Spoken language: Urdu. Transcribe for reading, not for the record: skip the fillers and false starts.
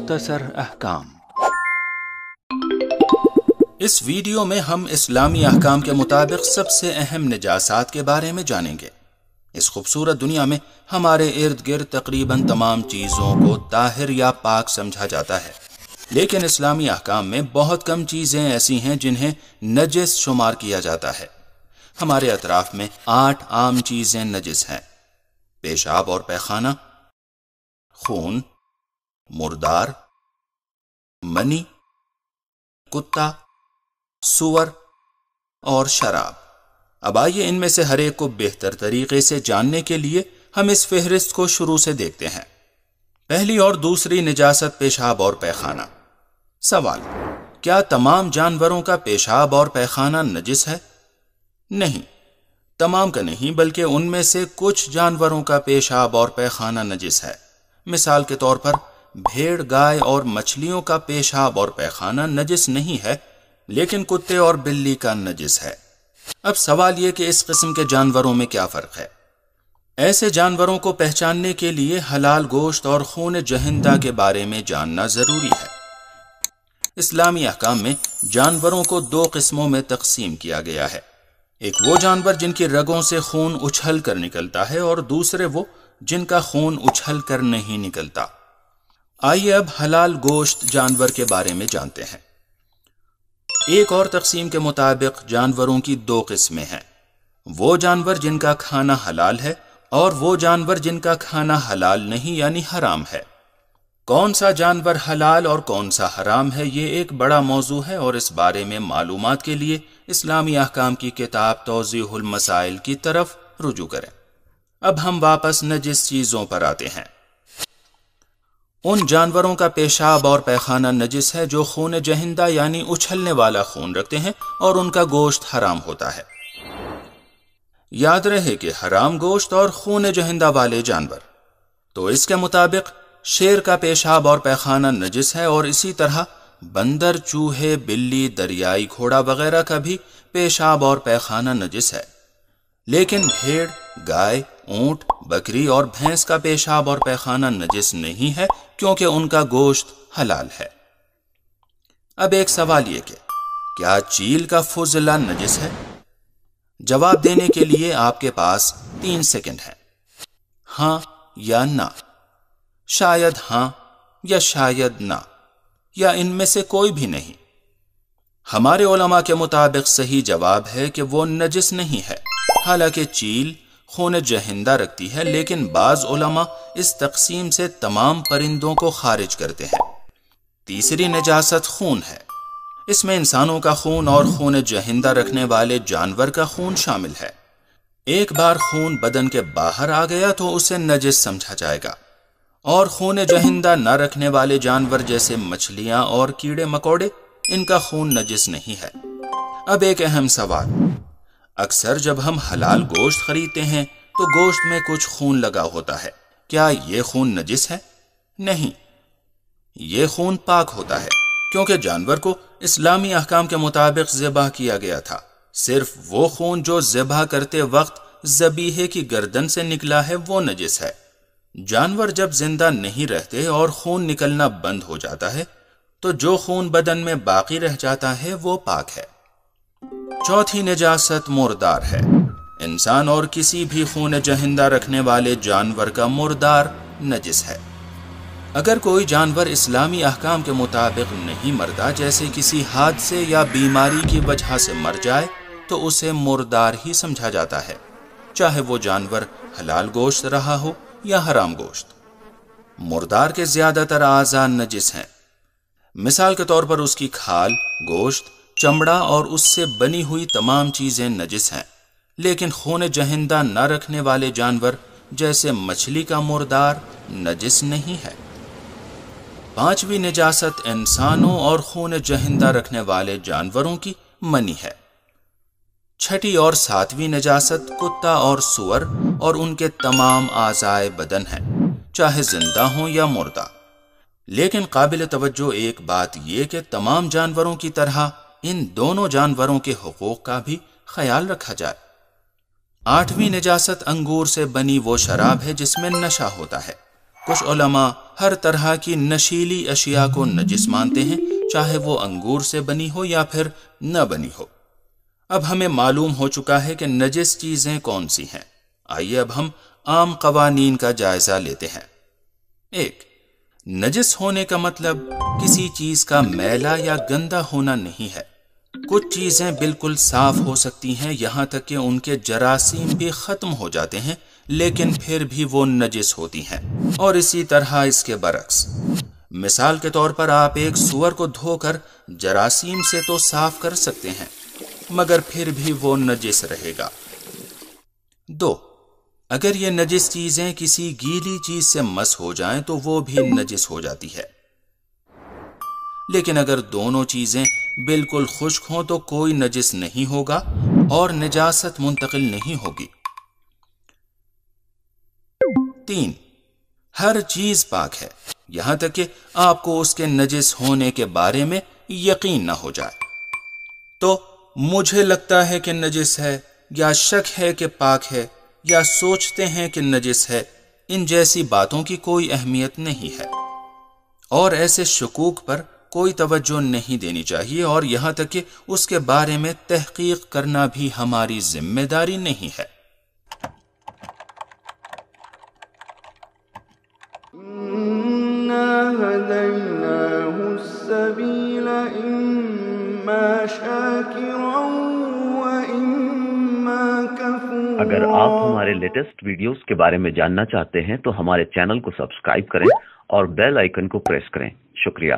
مختصر احکام۔ اس ویڈیو میں ہم اسلامی احکام کے مطابق سب سے اہم نجاسات کے بارے میں جانیں گے۔ اس خوبصورت دنیا میں ہمارے ارد گرد تقریباً تمام چیزوں کو طاہر یا پاک سمجھا جاتا ہے، لیکن اسلامی احکام میں بہت کم چیزیں ایسی ہیں جنہیں نجس شمار کیا جاتا ہے۔ ہمارے اطراف میں 8 عام چیزیں نجس ہیں: پیشاب اور پیخانہ، خون، مردار، منی، کتا، سور اور شراب۔ اب آئیے ان میں سے ہر ایک کو بہتر طریقے سے جاننے کے لیے ہم اس فہرست کو شروع سے دیکھتے ہیں۔ پہلی اور دوسری نجاست پیشاب اور پیخانہ۔ سوال: کیا تمام جانوروں کا پیشاب اور پیخانہ نجس ہے؟ نہیں، تمام کا نہیں، بلکہ ان میں سے کچھ جانوروں کا پیشاب اور پیخانہ نجس ہے۔ مثال کے طور پر بھیڑ، گائے اور مچھلیوں کا پیشاب اور پیخانہ نجس نہیں ہے، لیکن کتے اور بلی کا نجس ہے۔ اب سوال یہ کہ اس قسم کے جانوروں میں کیا فرق ہے؟ ایسے جانوروں کو پہچاننے کے لیے حلال گوشت اور خون جہندہ کے بارے میں جاننا ضروری ہے۔ اسلامی احکام میں جانوروں کو 2 قسموں میں تقسیم کیا گیا ہے۔ ایک وہ جانور جن کی رگوں سے خون اچھل کر نکلتا ہے، اور دوسرے وہ جن کا خون اچھل کر نہیں نکلتا۔ آئیے اب حلال گوشت جانور کے بارے میں جانتے ہیں۔ ایک اور تقسیم کے مطابق جانوروں کی 2 قسمیں ہیں: وہ جانور جن کا کھانا حلال ہے اور وہ جانور جن کا کھانا حلال نہیں، یعنی حرام ہے۔ کون سا جانور حلال اور کون سا حرام ہے، یہ ایک بڑا موضوع ہے، اور اس بارے میں معلومات کے لیے اسلامی احکام کی کتاب توضیح المسائل کی طرف رجوع کریں۔ اب ہم واپس نجس چیزوں پر آتے ہیں۔ ان جانوروں کا پیشاب اور پیخانہ نجس ہے جو خون جہندہ یعنی اچھلنے والا خون رکھتے ہیں، اور ان کا گوشت حرام ہوتا ہے۔ یاد رہے کہ حرام گوشت اور خون جہندہ والے جانور۔ تو اس کے مطابق شیر کا پیشاب اور پیخانہ نجس ہے، اور اسی طرح بندر، چوہے، بلی، دریائی گھوڑا وغیرہ کا بھی پیشاب اور پیخانہ نجس ہے، لیکن بھیڑ، گائے، اونٹ، بکری اور بھینس کا پیشاب اور پیخانہ نجس نہیں ہے، کیونکہ ان کا گوشت حلال ہے۔ اب ایک سوال یہ کہ کیا چیل کا فضلہ نجس ہے؟ جواب دینے کے لیے آپ کے پاس 3 سیکنڈ ہیں: ہاں یا نہ، شاید ہاں یا شاید نہ، یا ان میں سے کوئی بھی نہیں۔ ہمارے علماء کے مطابق صحیح جواب ہے کہ وہ نجس نہیں ہے۔ حالانکہ چیل خون جہندہ رکھتی ہے، لیکن بعض علماء اس تقسیم سے تمام پرندوں کو خارج کرتے ہیں۔ تیسری نجاست خون ہے۔ اس میں انسانوں کا خون اور خون جہندہ رکھنے والے جانور کا خون شامل ہے۔ ایک بار خون بدن کے باہر آ گیا تو اسے نجس سمجھا جائے گا، اور خون جہندہ نہ رکھنے والے جانور جیسے مچھلیاں اور کیڑے مکوڑے، ان کا خون نجس نہیں ہے۔ اب ایک اہم سوال: اکثر جب ہم حلال گوشت خریدتے ہیں تو گوشت میں کچھ خون لگا ہوتا ہے، کیا یہ خون نجس ہے؟ نہیں، یہ خون پاک ہوتا ہے، کیونکہ جانور کو اسلامی احکام کے مطابق ذبح کیا گیا تھا۔ صرف وہ خون جو ذبح کرتے وقت ذبیحے کی گردن سے نکلا ہے وہ نجس ہے۔ جانور جب زندہ نہیں رہتے اور خون نکلنا بند ہو جاتا ہے تو جو خون بدن میں باقی رہ جاتا ہے وہ پاک ہے۔ چوتھی نجاست مردار ہے۔ انسان اور کسی بھی خون جہندہ رکھنے والے جانور کا مردار نجس ہے۔ اگر کوئی جانور اسلامی احکام کے مطابق نہیں مرتا، جیسے کسی حادثے یا بیماری کی وجہ سے مر جائے، تو اسے مردار ہی سمجھا جاتا ہے، چاہے وہ جانور حلال گوشت رہا ہو یا حرام گوشت۔ مردار کے زیادہ تر اعضاء نجس ہیں۔ مثال کے طور پر اس کی کھال، گوشت، چمڑا اور اس سے بنی ہوئی تمام چیزیں نجس ہیں، لیکن خون جہندہ نہ رکھنے والے جانور جیسے مچھلی کا مردار نجس نہیں ہے۔ 5ویں نجاست انسانوں اور خون جہندہ رکھنے والے جانوروں کی منی ہے۔ 6ٹھی اور 7ویں نجاست کتا اور سور اور ان کے تمام اعضائے بدن ہیں، چاہے زندہ ہوں یا مردہ۔ لیکن قابل توجہ ایک بات یہ کہ تمام جانوروں کی طرح ان دونوں جانوروں کے حقوق کا بھی خیال رکھا جائے۔ 8ویں نجاست انگور سے بنی وہ شراب ہے جس میں نشہ ہوتا ہے۔ کچھ علماء ہر طرح کی نشیلی اشیاء کو نجس مانتے ہیں، چاہے وہ انگور سے بنی ہو یا پھر نہ بنی ہو۔ اب ہمیں معلوم ہو چکا ہے کہ نجس چیزیں کون سی ہیں۔ آئیے اب ہم عام قوانین کا جائزہ لیتے ہیں۔ 1. نجس ہونے کا مطلب کسی چیز کا میلا یا گندا ہونا نہیں ہے۔ کچھ چیزیں بالکل صاف ہو سکتی ہیں، یہاں تک کہ ان کے جراثیم بھی ختم ہو جاتے ہیں، لیکن پھر بھی وہ نجس ہوتی ہیں، اور اسی طرح اس کے برعکس۔ مثال کے طور پر آپ ایک سور کو دھو کر جراثیم سے تو صاف کر سکتے ہیں، مگر پھر بھی وہ نجس رہے گا۔ 2. اگر یہ نجس چیزیں کسی گیلی چیز سے مس ہو جائیں تو وہ بھی نجس ہو جاتی ہے، لیکن اگر دونوں چیزیں بالکل خشک ہوں تو کوئی نجس نہیں ہوگا اور نجاست منتقل نہیں ہوگی۔ 3. ہر چیز پاک ہے، یہاں تک کہ آپ کو اس کے نجس ہونے کے بارے میں یقین نہ ہو جائے۔ تو مجھے لگتا ہے کہ نجس ہے، یا شک ہے کہ پاک ہے، یا سوچتے ہیں کہ نجس ہے، ان جیسی باتوں کی کوئی اہمیت نہیں ہے، اور ایسے شکوک پر کوئی توجہ نہیں دینی چاہیے، اور یہاں تک کہ اس کے بارے میں تحقیق کرنا بھی ہماری ذمہ داری نہیں ہے۔ اگر آپ ہمارے لیٹسٹ ویڈیوز کے بارے میں جاننا چاہتے ہیں تو ہمارے چینل کو سبسکرائب کریں اور بیل آئیکن کو پریس کریں۔ شکریہ۔